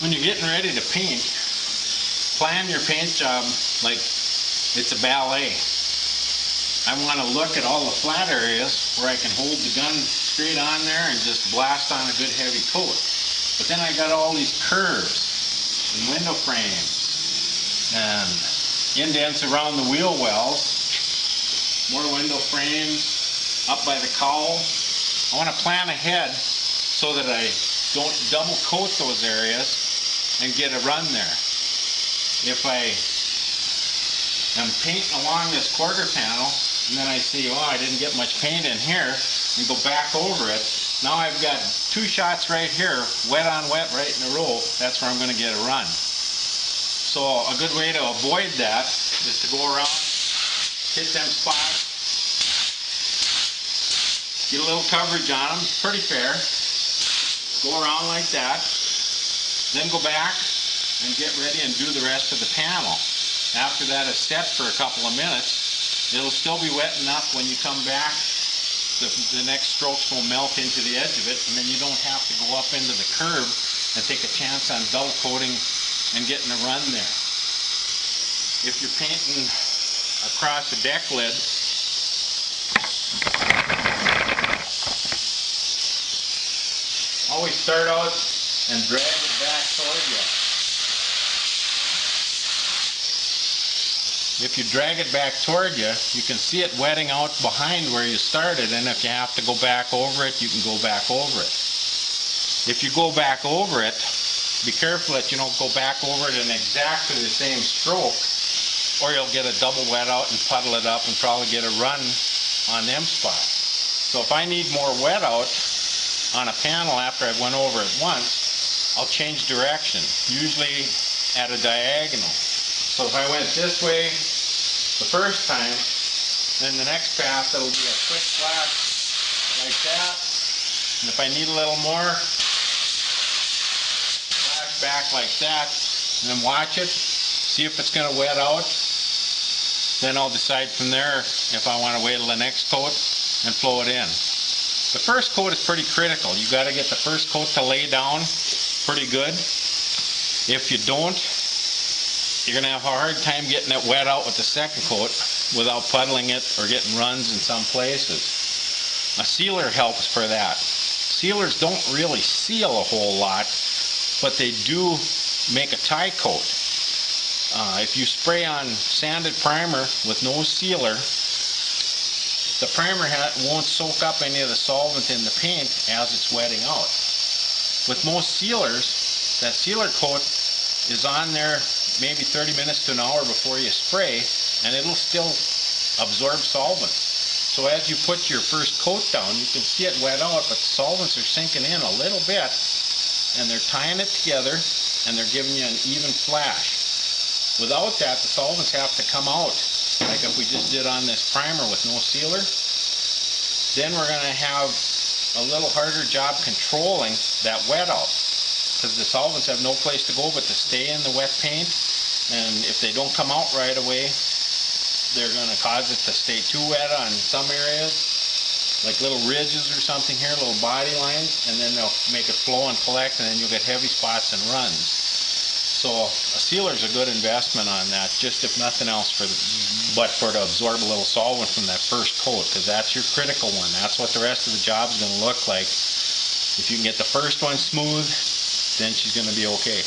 When you're getting ready to paint, plan your paint job like it's a ballet. I want to look at all the flat areas where I can hold the gun straight on there and just blast on a good heavy coat. But then I got all these curves and window frames and indents around the wheel wells, more window frames up by the cowl. I want to plan ahead so that I don't double coat those areas and get a run there. If I am painting along this quarter panel and then I see, oh, I didn't get much paint in here, and go back over it, now I've got two shots right here, wet on wet right in a row. That's where I'm going to get a run. So a good way to avoid that is to go around, hit them spots, get a little coverage on them, pretty fair, go around like that, then go back and get ready and do the rest of the panel. After that is set for a couple of minutes, it'll still be wet enough when you come back, the next strokes will melt into the edge of it, and then you don't have to go up into the curve and take a chance on double coating and getting a run there. If you're painting across a deck lid, always start out and drag it back toward you. If you drag it back toward you, you can see it wetting out behind where you started, and if you have to go back over it, you can go back over it. If you go back over it, be careful that you don't go back over it in exactly the same stroke, or you'll get a double wet out and puddle it up and probably get a run on them spots. So if I need more wet out on a panel after I've went over it once, I'll change direction, usually at a diagonal. So if I went this way the first time, then the next pass it'll be a quick flash like that. And if I need a little more, flash back like that, and then watch it, see if it's going to wet out. Then I'll decide from there if I want to wait till the next coat and flow it in. The first coat is pretty critical. You got to get the first coat to lay down pretty good. If you don't, you're going to have a hard time getting it wet out with the second coat without puddling it or getting runs in some places. A sealer helps for that. Sealers don't really seal a whole lot, but they do make a tie coat. If you spray on sanded primer with no sealer, the primer won't soak up any of the solvent in the paint as it's wetting out. With most sealers, that sealer coat is on there maybe 30 minutes to an hour before you spray, and it'll still absorb solvent. So as you put your first coat down, you can see it wet out, but the solvents are sinking in a little bit, and they're tying it together, and they're giving you an even flash. Without that, the solvents have to come out, like if we just did on this primer with no sealer. Then we're going to have a little harder job controlling that wet out, because the solvents have no place to go but to stay in the wet paint, and if they don't come out right away, they're going to cause it to stay too wet on some areas, like little ridges or something here, little body lines, and then they'll make it flow and collect, and then you'll get heavy spots and runs. So a sealer is a good investment on that, just if nothing else, but for to absorb a little solvent from that first coat, because that's your critical one. That's what the rest of the job is going to look like. If you can get the first one smooth, then she's going to be okay.